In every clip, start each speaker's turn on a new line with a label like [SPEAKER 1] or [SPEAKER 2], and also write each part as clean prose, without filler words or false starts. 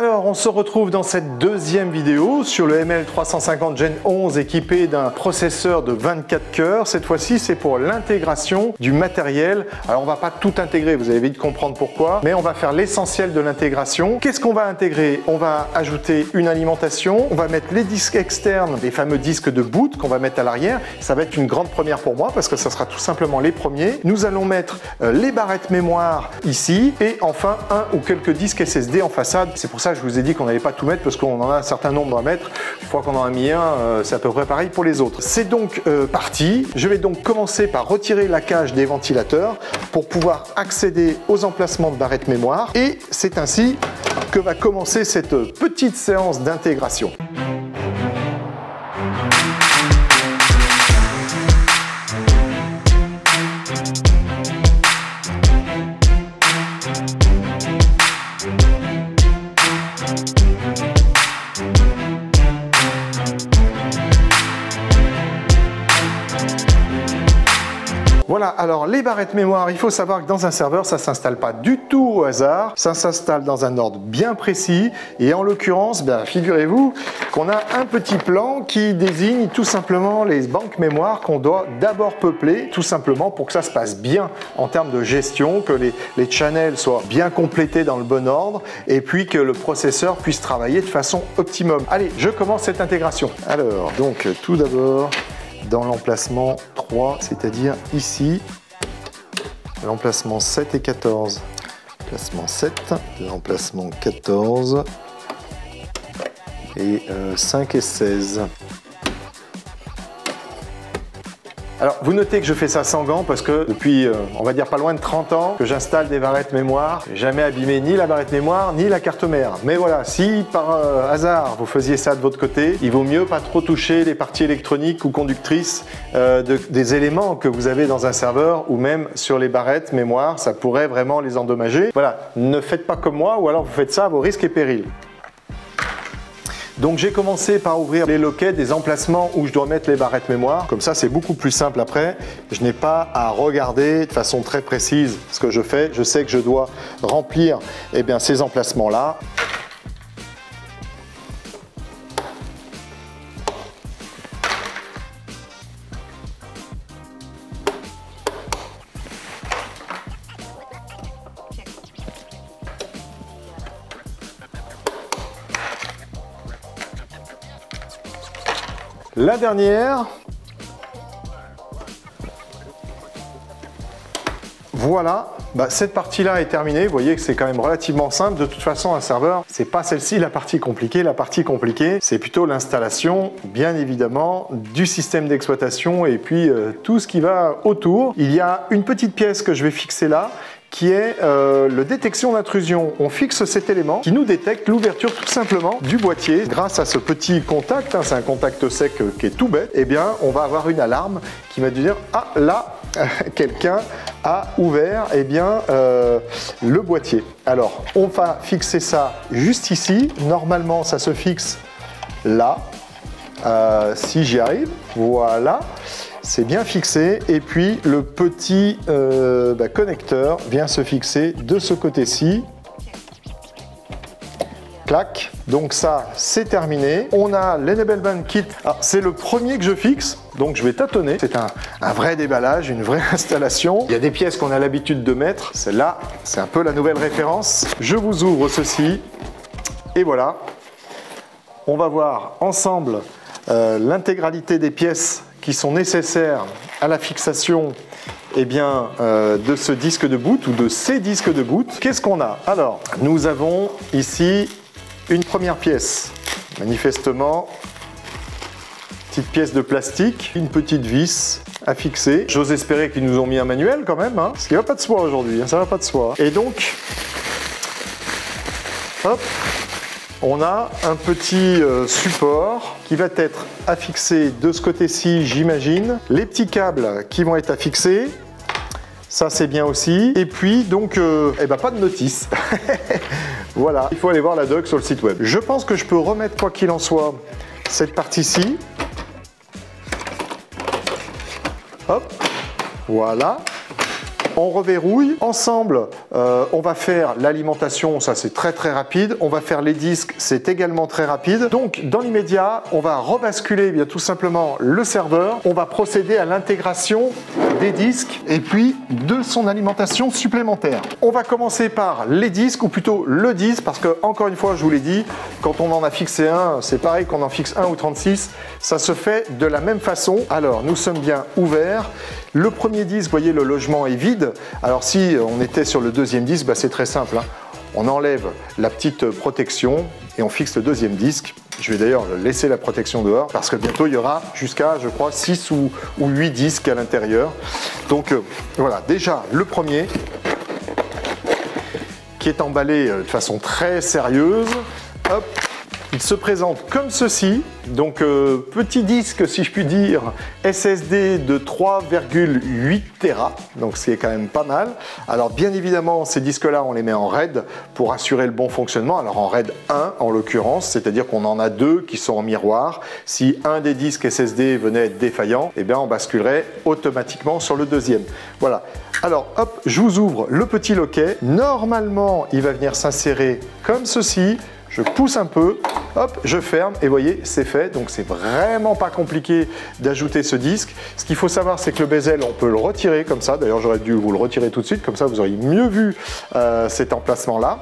[SPEAKER 1] Alors, on se retrouve dans cette deuxième vidéo sur le ML350 Gen 11 équipé d'un processeur de 24 cœurs. Cette fois-ci, c'est pour l'intégration du matériel. Alors, on va pas tout intégrer, vous allez vite comprendre pourquoi, mais on va faire l'essentiel de l'intégration. Qu'est-ce qu'on va intégrer? On va ajouter une alimentation, on va mettre les disques externes, les fameux disques de boot qu'on va mettre à l'arrière. Ça va être une grande première pour moi parce que ça sera tout simplement les premiers. Nous allons mettre les barrettes mémoire ici et enfin un ou quelques disques SSD en façade. C'est pour ça que je vous ai dit qu'on n'allait pas tout mettre parce qu'on en a un certain nombre à mettre. Une fois qu'on en a mis un, c'est à peu près pareil pour les autres. C'est donc parti. Je vais donc commencer par retirer la cage des ventilateurs pour pouvoir accéder aux emplacements de barrettes mémoire et c'est ainsi que va commencer cette petite séance d'intégration. Voilà, alors les barrettes mémoire, il faut savoir que dans un serveur, ça ne s'installe pas du tout au hasard, ça s'installe dans un ordre bien précis et en l'occurrence, figurez-vous qu'on a un petit plan qui désigne tout simplement les banques mémoire qu'on doit d'abord peupler, tout simplement pour que ça se passe bien en termes de gestion, que les channels soient bien complétés dans le bon ordre et puis que le processeur puisse travailler de façon optimum. Allez, je commence cette intégration. Alors, donc tout d'abord, dans l'emplacement 3, c'est-à-dire ici, l'emplacement 7 et 14. L'emplacement 7, l'emplacement 14 et 5 et 16. Alors, vous notez que je fais ça sans gants parce que depuis, on va dire pas loin de 30 ans que j'installe des barrettes mémoire. J'ai jamais abîmé ni la barrette mémoire ni la carte mère. Mais voilà, si par hasard vous faisiez ça de votre côté, il vaut mieux pas trop toucher les parties électroniques ou conductrices des éléments que vous avez dans un serveur ou même sur les barrettes mémoire, ça pourrait vraiment les endommager. Voilà, ne faites pas comme moi ou alors vous faites ça à vos risques et périls. Donc j'ai commencé par ouvrir les loquets des emplacements où je dois mettre les barrettes mémoire. Comme ça, c'est beaucoup plus simple après. Je n'ai pas à regarder de façon très précise ce que je fais. Je sais que je dois remplir ces emplacements-là. La dernière, voilà, cette partie-là est terminée. Vous voyez que c'est quand même relativement simple. De toute façon, un serveur, c'est pas celle-ci la partie compliquée. La partie compliquée, c'est plutôt l'installation, bien évidemment, du système d'exploitation et puis tout ce qui va autour. Il y a une petite pièce que je vais fixer là, qui est le détection d'intrusion. On fixe cet élément qui nous détecte l'ouverture tout simplement du boîtier. Grâce à ce petit contact, c'est un contact sec qui est tout bête, on va avoir une alarme qui va dire « Ah, là, quelqu'un a ouvert le boîtier ». Alors, on va fixer ça juste ici. Normalement, ça se fixe là. Si j'y arrive, voilà. C'est bien fixé et puis le petit connecteur vient se fixer de ce côté-ci. Clac, donc ça c'est terminé. On a l'Enablement Kit, c'est le premier que je fixe, donc je vais tâtonner. C'est un vrai déballage, une vraie installation. Il y a des pièces qu'on a l'habitude de mettre, celle-là c'est un peu la nouvelle référence. Je vous ouvre ceci et voilà. On va voir ensemble l'intégralité des pièces qui sont nécessaires à la fixation de ce disque de boot ou de ces disques de boot. Qu'est-ce qu'on a? Alors, nous avons ici une première pièce, manifestement, petite pièce de plastique, une petite vis à fixer. J'ose espérer qu'ils nous ont mis un manuel quand même, parce qu'il ne va pas de soi aujourd'hui, ça va pas de soi. Et donc, hop, on a un petit support qui va être affixé de ce côté-ci, j'imagine. Les petits câbles qui vont être affixés, ça c'est bien aussi. Et puis donc, pas de notice. Voilà, il faut aller voir la doc sur le site web. Je pense que je peux remettre, quoi qu'il en soit, cette partie-ci. Hop, voilà. On reverrouille. Ensemble, on va faire l'alimentation, ça c'est très rapide. On va faire les disques, c'est également très rapide. Donc dans l'immédiat, on va rebasculer bien tout simplement le serveur. On va procéder à l'intégration des disques et puis de son alimentation supplémentaire. On va commencer par les disques, ou plutôt le disque, parce que encore une fois, je vous l'ai dit, quand on en a fixé un, c'est pareil qu'on en fixe un ou 36, ça se fait de la même façon. Alors nous sommes bien ouverts. Le premier disque, vous voyez, le logement est vide. Alors si on était sur le deuxième disque, bah, c'est très simple, hein. On enlève la petite protection et on fixe le deuxième disque. Je vais d'ailleurs laisser la protection dehors parce que bientôt il y aura jusqu'à, je crois, 6 ou 8 disques à l'intérieur. Donc voilà, déjà le premier qui est emballé de façon très sérieuse. Hop. Il se présente comme ceci, donc petit disque si je puis dire, SSD de 3,8 Tera, donc c'est quand même pas mal. Alors bien évidemment ces disques là on les met en RAID pour assurer le bon fonctionnement, alors en RAID 1 en l'occurrence, c'est-à-dire qu'on en a deux qui sont en miroir. Si un des disques SSD venait à être défaillant, eh bien on basculerait automatiquement sur le deuxième. Voilà. Alors hop, je vous ouvre le petit loquet, normalement il va venir s'insérer comme ceci. Je pousse un peu, hop, je ferme et vous voyez, c'est fait. Donc c'est vraiment pas compliqué d'ajouter ce disque. Ce qu'il faut savoir, c'est que le bezel, on peut le retirer comme ça. D'ailleurs, j'aurais dû vous le retirer tout de suite, comme ça vous auriez mieux vu cet emplacement-là.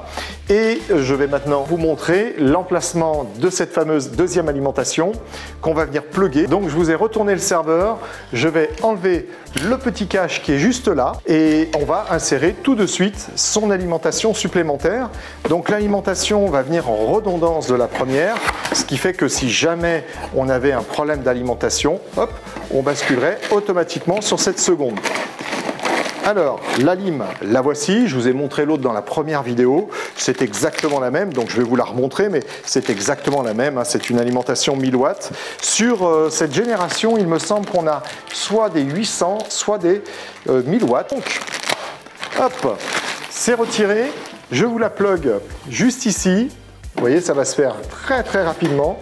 [SPEAKER 1] Et je vais maintenant vous montrer l'emplacement de cette fameuse deuxième alimentation qu'on va venir plugger. Donc je vous ai retourné le serveur, je vais enlever le petit cache qui est juste là et on va insérer tout de suite son alimentation supplémentaire. Donc l'alimentation va venir en redondance de la première, ce qui fait que si jamais on avait un problème d'alimentation, hop, on basculerait automatiquement sur cette seconde. Alors, la lime, la voici, je vous ai montré l'autre dans la première vidéo, c'est exactement la même, donc je vais vous la remontrer, mais c'est exactement la même, hein. C'est une alimentation 1000 watts. Sur cette génération, il me semble qu'on a soit des 800, soit des 1000 watts. Donc, hop, c'est retiré, je vous la plug juste ici, vous voyez, ça va se faire très rapidement.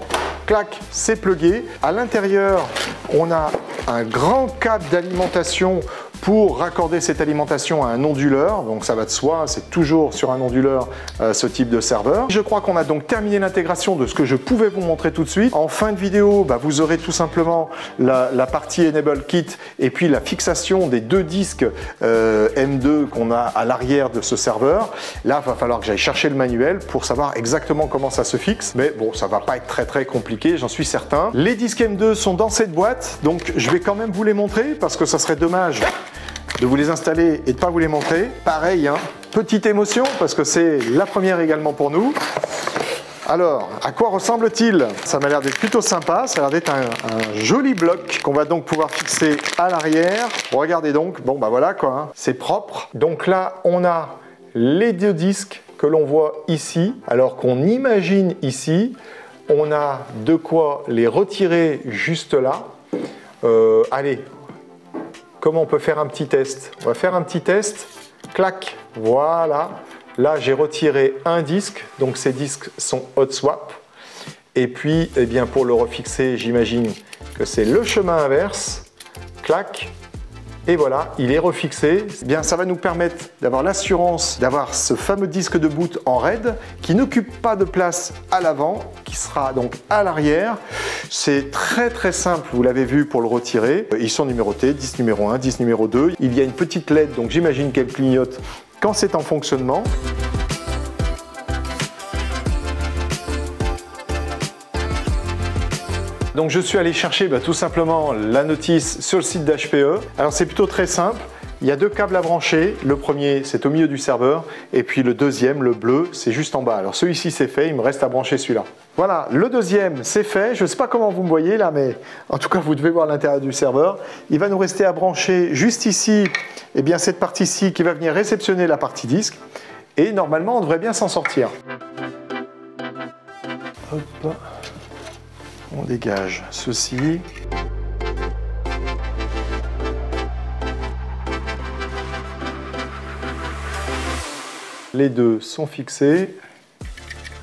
[SPEAKER 1] Clac, c'est plugué. À l'intérieur, on a un grand câble d'alimentation pour raccorder cette alimentation à un onduleur, donc ça va de soi, c'est toujours sur un onduleur ce type de serveur. Je crois qu'on a donc terminé l'intégration de ce que je pouvais vous montrer tout de suite. En fin de vidéo, bah, vous aurez tout simplement la partie Enable Kit et puis la fixation des deux disques M2 qu'on a à l'arrière de ce serveur. Là, il va falloir que j'aille chercher le manuel pour savoir exactement comment ça se fixe, mais bon, ça va pas être très compliqué, j'en suis certain. Les disques M2 sont dans cette boîte, donc je vais quand même vous les montrer parce que ça serait dommage de vous les installer et de ne pas vous les montrer. Pareil, hein, petite émotion parce que c'est la première également pour nous. Alors, à quoi ressemble-t-il? Ça m'a l'air d'être plutôt sympa, ça a l'air d'être un joli bloc qu'on va donc pouvoir fixer à l'arrière. Regardez donc, bon bah voilà quoi, hein, c'est propre. Donc là, on a les deux disques que l'on voit ici, alors qu'on imagine ici, on a de quoi les retirer juste là. Allez, comment on peut faire un petit test? On va faire un petit test. Clac, voilà. Là, j'ai retiré un disque, donc ces disques sont hot swap. Et puis, eh bien, pour le refixer, j'imagine que c'est le chemin inverse. Clac. Et voilà, il est refixé. Eh bien, ça va nous permettre d'avoir l'assurance d'avoir ce fameux disque de boot en RAID qui n'occupe pas de place à l'avant, qui sera donc à l'arrière. C'est très simple, vous l'avez vu pour le retirer. Ils sont numérotés, disque numéro 1, disque numéro 2. Il y a une petite LED, donc j'imagine qu'elle clignote quand c'est en fonctionnement. Donc je suis allé chercher tout simplement la notice sur le site d'HPE. Alors c'est plutôt très simple, il y a deux câbles à brancher. Le premier c'est au milieu du serveur et puis le deuxième, le bleu, c'est juste en bas. Alors celui-ci c'est fait, il me reste à brancher celui-là. Voilà, le deuxième c'est fait, je ne sais pas comment vous me voyez là, mais en tout cas vous devez voir l'intérieur du serveur. Il va nous rester à brancher juste ici, eh bien cette partie-ci qui va venir réceptionner la partie disque. Et normalement on devrait bien s'en sortir. Hop. On dégage ceci. Les deux sont fixés.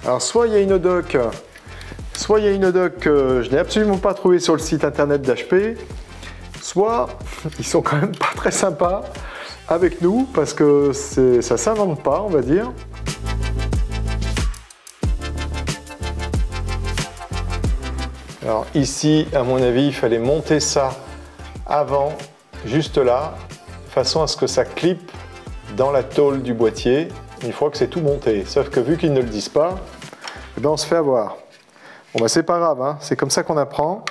[SPEAKER 1] Alors soit il y a une dock, que je n'ai absolument pas trouvé sur le site internet d'HP, soit ils sont quand même pas très sympas. avec nous parce que ça s'invente pas, on va dire. Alors ici, à mon avis, il fallait monter ça avant, juste là, de façon à ce que ça clippe dans la tôle du boîtier une fois que c'est tout monté. Sauf que vu qu'ils ne le disent pas, eh ben on se fait avoir. Bon bah c'est pas grave, hein, c'est comme ça qu'on apprend.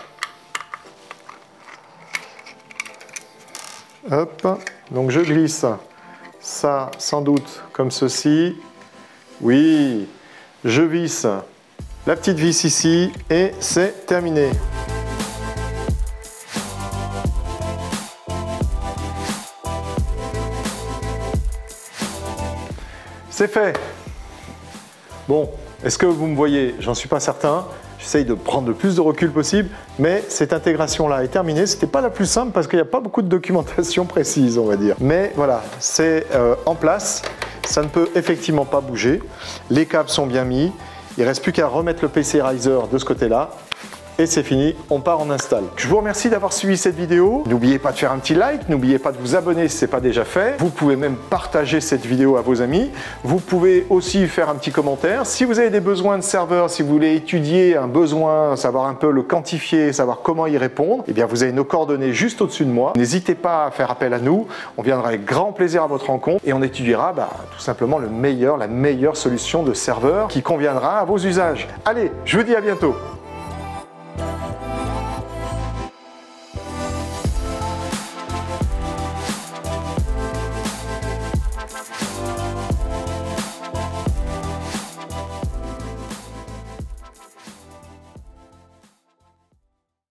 [SPEAKER 1] Hop, donc je glisse ça sans doute comme ceci. Oui, je visse la petite vis ici et c'est terminé. C'est fait. Bon, est-ce que vous me voyez? J'en suis pas certain. J'essaye de prendre le plus de recul possible, mais cette intégration-là est terminée. C'était pas la plus simple parce qu'il n'y a pas beaucoup de documentation précise, on va dire. Mais voilà, c'est en place. Ça ne peut effectivement pas bouger. Les câbles sont bien mis. Il ne reste plus qu'à remettre le PC Riser de ce côté-là. Et c'est fini, on part en install. Je vous remercie d'avoir suivi cette vidéo. N'oubliez pas de faire un petit like, n'oubliez pas de vous abonner si ce n'est pas déjà fait. Vous pouvez même partager cette vidéo à vos amis. Vous pouvez aussi faire un petit commentaire. Si vous avez des besoins de serveur, si vous voulez étudier un besoin, savoir un peu le quantifier, savoir comment y répondre, eh bien vous avez nos coordonnées juste au-dessus de moi. N'hésitez pas à faire appel à nous. On viendra avec grand plaisir à votre rencontre et on étudiera tout simplement la meilleure solution de serveur qui conviendra à vos usages. Allez, je vous dis à bientôt.